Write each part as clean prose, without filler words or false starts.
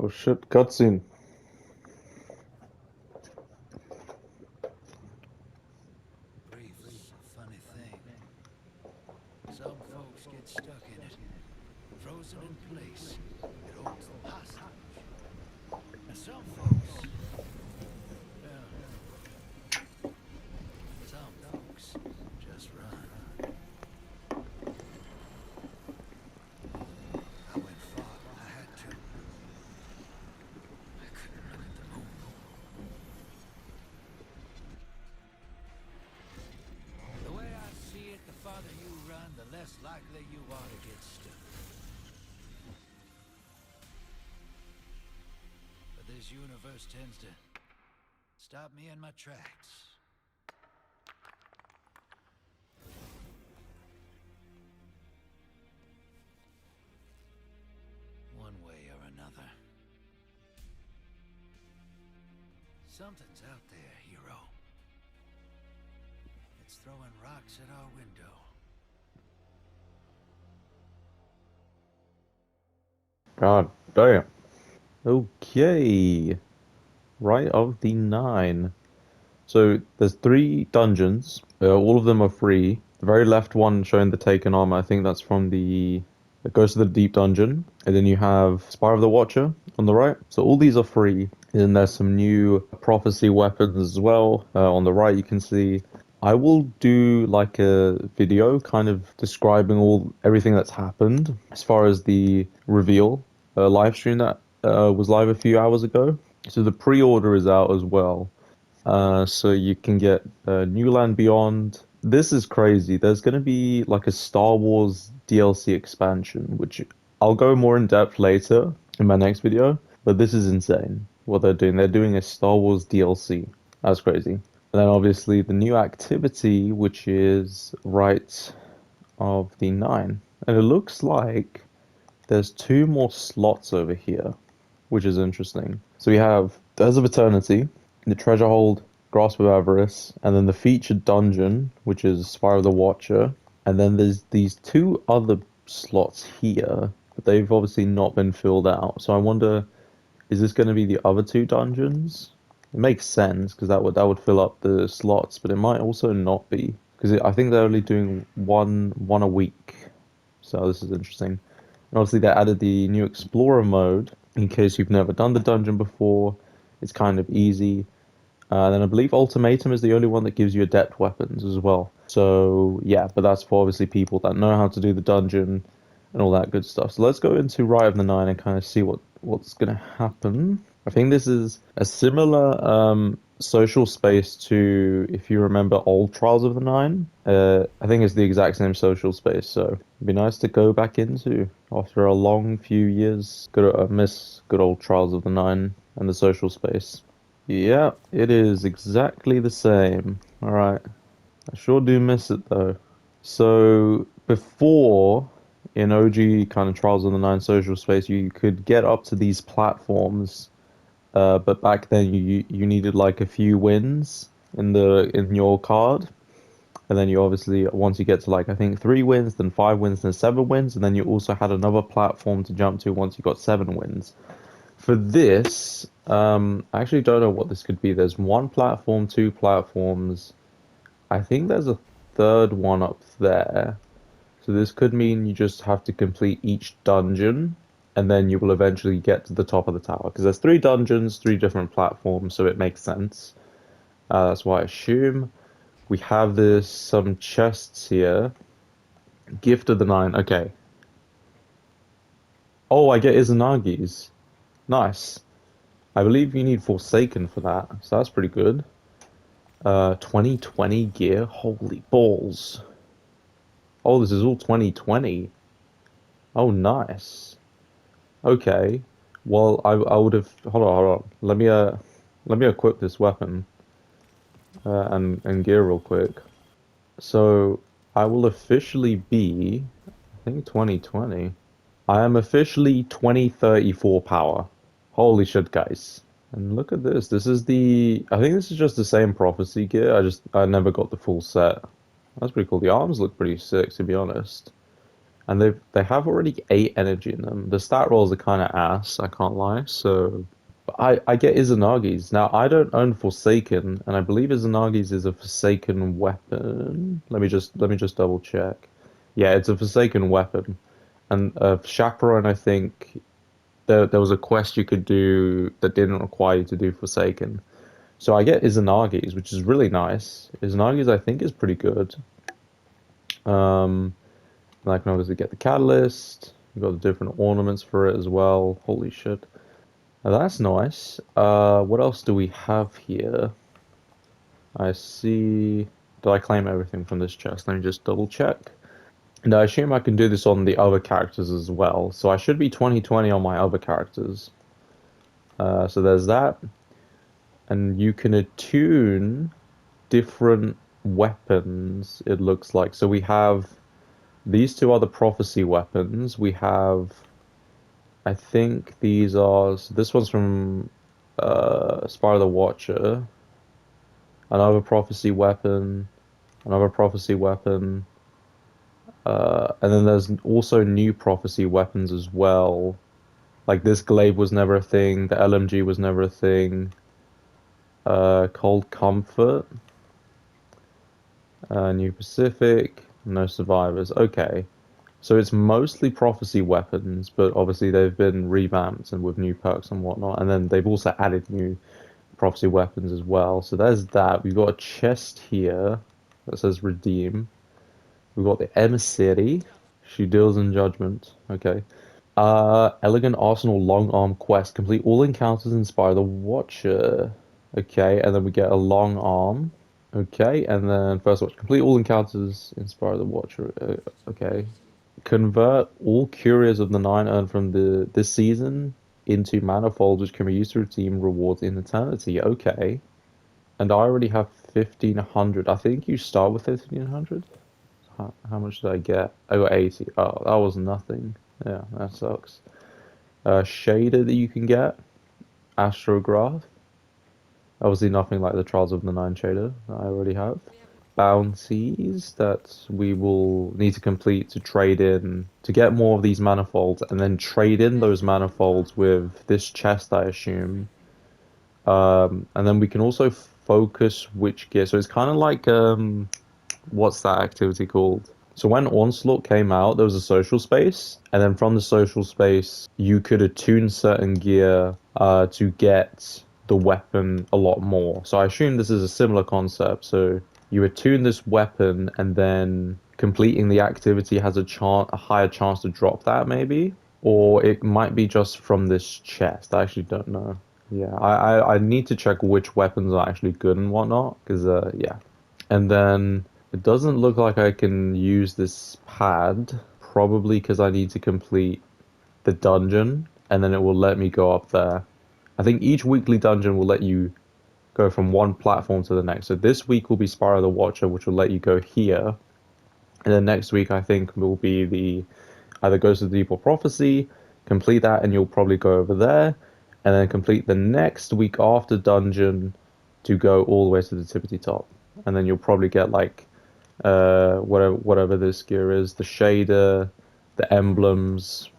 Oh shit, cutscene. Grief's a funny thing. Some folks get stuck in it, frozen in place. It holds them hostage. And some folks, well, some folks just run. I went far. I had to. I couldn't look at the moon. The way I see it, the farther you run, the less likely you are to get stuck. But this universe tends to stop me in my tracks. One way or another. Something's out there, hero. It's throwing rocks at our window. God damn. Okay. Right of the Nine. So there's three dungeons. All of them are free. The very left one showing the taken armor, I think that's from the. It goes to the deep dungeon. And then you have Spire of the Watcher on the right. So all these are free. And then there's some new prophecy weapons as well. On the right, you can see. I will do like a video kind of describing everything that's happened as far as the reveal live stream that was live a few hours ago. So the pre-order is out as well. So you can get New Land Beyond. This is crazy. There's going to be like a Star Wars DLC expansion, which I'll go more in depth later in my next video. But this is insane what they're doing. They're doing a Star Wars DLC. That's crazy. And then obviously the new activity, which is Rite of the Nine. And it looks like there's two more slots over here, which is interesting. So we have Desert of Eternity, the Treasure Hold, Grasp of Avarice, and then the featured dungeon, which is Spire of the Watcher. And then there's these two other slots here, but they've obviously not been filled out. So I wonder, is this going to be the other two dungeons? It makes sense because that would fill up the slots, but it might also not be because I think they're only doing one a week. So this is interesting. And obviously they added the new Explorer mode in case you've never done the dungeon before. It's kind of easy. Then I believe Ultimatum is the only one that gives you adept weapons as well. So yeah, but that's for obviously people that know how to do the dungeon and all that good stuff. So let's go into Rite of the Nine and kind of see what's going to happen. I think this is a similar social space to, if you remember, old Trials of the Nine. I think it's the exact same social space, so it'd be nice to go back into after a long few years. Miss good old Trials of the Nine and the social space. Yeah, it is exactly the same. All right. I sure do miss it though. So before in OG kind of Trials of the Nine social space, you could get up to these platforms, but back then you needed like a few wins in your card, and then you obviously once you get to like I think 3 wins, then 5 wins, then 7 wins, and then you also had another platform to jump to once you got 7 wins. For this, I actually don't know what this could be. There's one platform, two platforms. I think there's a third one up there. So this could mean you just have to complete each dungeon, and then you will eventually get to the top of the tower. Because there's 3 dungeons, 3 different platforms, so it makes sense. That's why I assume. We have this some chests here. Gift of the Nine. Okay. Oh, I get Izanagi's. Nice. I believe you need Forsaken for that, so that's pretty good. 2020 gear. Holy balls. Oh, this is all 2020. Oh, nice. Okay. Well, I would have. Hold on. Let me equip this weapon and gear real quick. So I will officially be. I think 2020. I am officially 2034 power. Holy shit, guys. And look at this. This is the. I think this is just the same prophecy gear. I never got the full set. That's pretty cool. The arms look pretty sick, to be honest. and they have already 8 energy in them. The stat rolls are kind of ass, I can't lie. So I get Izanagi's. Now I don't own Forsaken, and I believe Izanagi's is a Forsaken weapon. Let me just double check. Yeah, it's a Forsaken weapon. And Chaperone, I think there was a quest you could do that didn't require you to do Forsaken. So I get Izanagi's, which is really nice. Izanagi's I think is pretty good. Um, and I can obviously get the catalyst. We've got the different ornaments for it as well. Holy shit. Now that's nice. What else do we have here? I see. Did I claim everything from this chest? Let me just double check. And I assume I can do this on the other characters as well. So I should be 20/20 on my other characters. So there's that. And you can attune different weapons, it looks like. So we have these two are the prophecy weapons. We have, I think these are, so this one's from Spire the Watcher, another prophecy weapon, another prophecy weapon, and then there's also new prophecy weapons as well. Like this glaive was never a thing, the LMG was never a thing. Cold Comfort, New Pacific, no survivors. Okay. So it's mostly prophecy weapons, but obviously they've been revamped and with new perks and whatnot. And then they've also added new prophecy weapons as well. So there's that. We've got a chest here that says redeem. We've got the emissary. She deals in judgment. Okay. Elegant Arsenal long arm quest. Complete all encounters, inspire the Watcher. Okay, and then we get a long arm. Okay, and then first watch. Complete all encounters, inspire the Watcher. Okay. Convert all curios of the nine earned from this season into manifolds which can be used to redeem rewards in eternity. Okay. And I already have 1500. I think you start with 1500. How much did I get? I got 80. Oh, that was nothing. Yeah, that sucks. Shader that you can get. Astrograph. Obviously nothing like the Trials of the Nine shader that I already have. Bounties that we will need to complete to trade in to get more of these manifolds and then trade in those manifolds with this chest, I assume. And then we can also focus which gear. So it's kind of like what's that activity called? So when Onslaught came out, there was a social space, and then from the social space, you could attune certain gear to get the weapon a lot more. So I assume this is a similar concept. So you attune this weapon, and then completing the activity has a higher chance to drop that, maybe, or it might be just from this chest. I actually don't know. Yeah, I need to check which weapons are actually good and whatnot, because yeah. And then it doesn't look like I can use this pad, probably because I need to complete the dungeon, and then it will let me go up there. I think each weekly dungeon will let you go from one platform to the next. So this week will be Spyro the Watcher, which will let you go here. And then next week, I think, will be the either Ghost of the Deep or Prophecy. Complete that, and you'll probably go over there. And then complete the next week after dungeon to go all the way to the tippity top. And then you'll probably get like whatever this gear is, the shader, the emblems,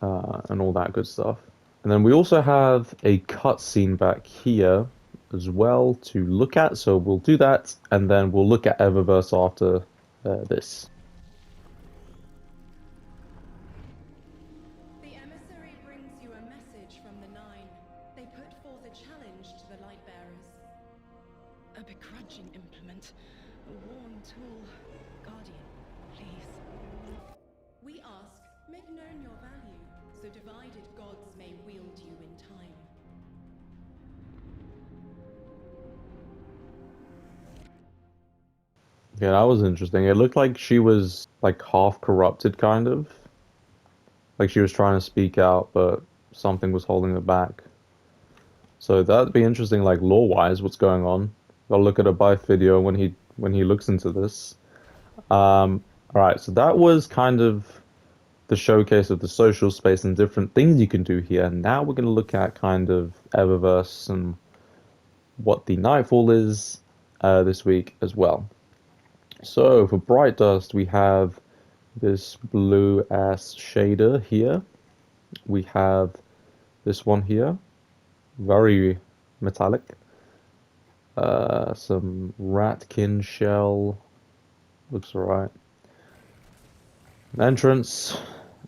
and all that good stuff. And then we also have a cutscene back here as well to look at, so we'll do that, and then we'll look at Eververse after this. The emissary brings you a message from the Nine. They put forth a challenge to the Lightbearers. A begrudging implement. A worn tool. Guardian, please. We ask, make known your value, so divided gods may wield you in time. Yeah, that was interesting. It looked like she was like half corrupted, kind of. Like she was trying to speak out, but something was holding her back. So that'd be interesting, like lore-wise, what's going on. I'll look at a Byth video when he looks into this. All right, so that was kind of the showcase of the social space and different things you can do here. Now we're going to look at kind of Eververse and what the Nightfall is this week as well. So for Bright Dust, we have this blue ass shader here. We have this one here, very metallic. Some ratkin shell, looks alright. An entrance,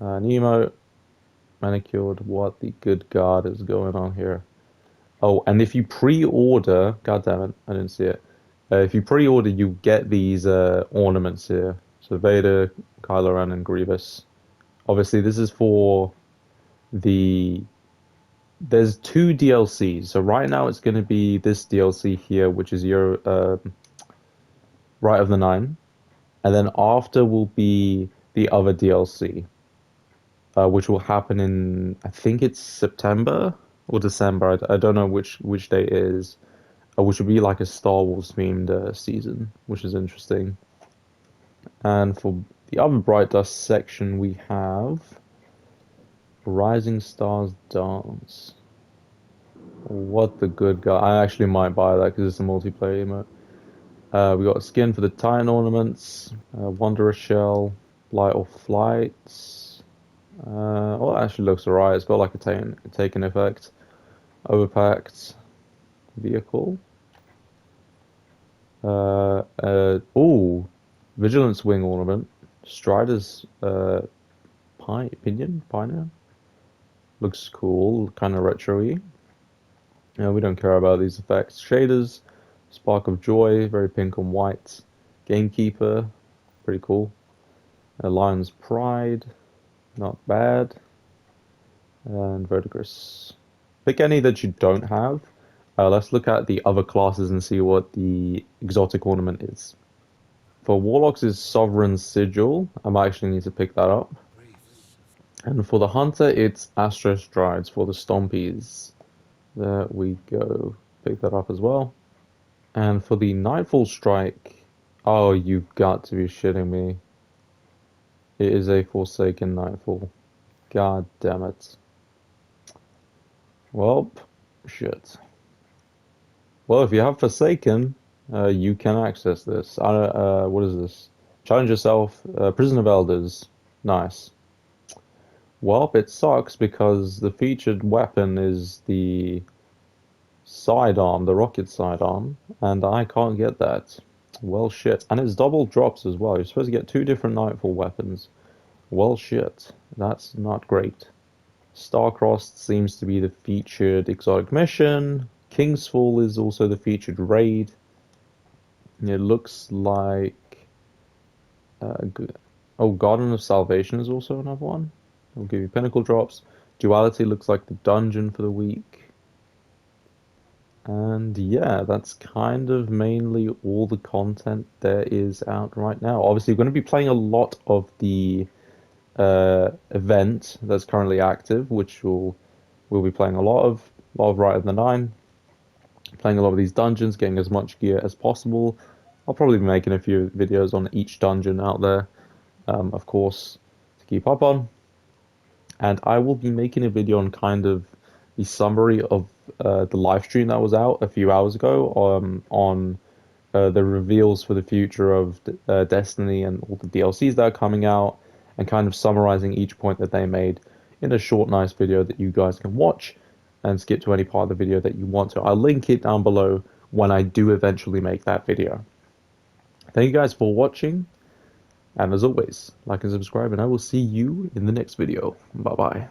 an emote, manicured. What the good God is going on here? Oh, and if you pre-order, god damn it, I didn't see it. If you pre-order, you get these ornaments here. So Vader, Kylo Ren, and Grievous. Obviously, this is for the. There's two DLCs. So right now it's going to be this DLC here, which is your Rite of the Nine, and then after will be the other DLC, which will happen in I think it's September or December. I don't know which day it is. Which would be like a Star Wars themed season, which is interesting. And for the other Bright Dust section, we have Rising Stars Dance. What the good God. I actually might buy that because it's a multiplayer emote. We got a skin for the Titan ornaments, Wanderer Shell, Light or Flight. Well, it actually looks alright. It's got like a taken effect. Overpacked vehicle. Oh, Vigilance Wing ornament. Strider's Pioneer. Looks cool, kind of retro-y. We don't care about these effects. Shaders, Spark of Joy, very pink and white. Gamekeeper, pretty cool. Lion's Pride, not bad. And Verdigris. Pick any that you don't have. Let's look at the other classes and see what the exotic ornament is. For Warlocks is Sovereign Sigil. I might actually need to pick that up. And for the Hunter, it's Astro Strides for the Stompies. There we go. Pick that up as well. And for the Nightfall Strike, oh, you've got to be shitting me. It is a Forsaken Nightfall. God damn it. Well, shit. Well, if you have Forsaken, you can access this. What is this? Challenge yourself. Prison of Elders. Nice. Well, it sucks because the featured weapon is the sidearm, the rocket sidearm, and I can't get that. Well, shit. And it's double drops as well. You're supposed to get two different Nightfall weapons. Well, shit. That's not great. Starcrossed seems to be the featured exotic mission. King's Fall is also the featured raid. It looks like... Oh, Garden of Salvation is also another one. It'll give you pinnacle drops. Duality looks like the dungeon for the week. And yeah, that's kind of mainly all the content there is out right now. Obviously, we're going to be playing a lot of the event that's currently active, which we'll be playing a lot of Rite of the Nine, playing a lot of these dungeons, getting as much gear as possible. I'll probably be making a few videos on each dungeon out there, of course, to keep up on. And I will be making a video on kind of the summary of the live stream that was out a few hours ago on the reveals for the future of Destiny and all the DLCs that are coming out, and kind of summarizing each point that they made in a short, nice video that you guys can watch and skip to any part of the video that you want to. I'll link it down below when I do eventually make that video. Thank you guys for watching, and as always, like and subscribe, and I will see you in the next video. Bye-bye.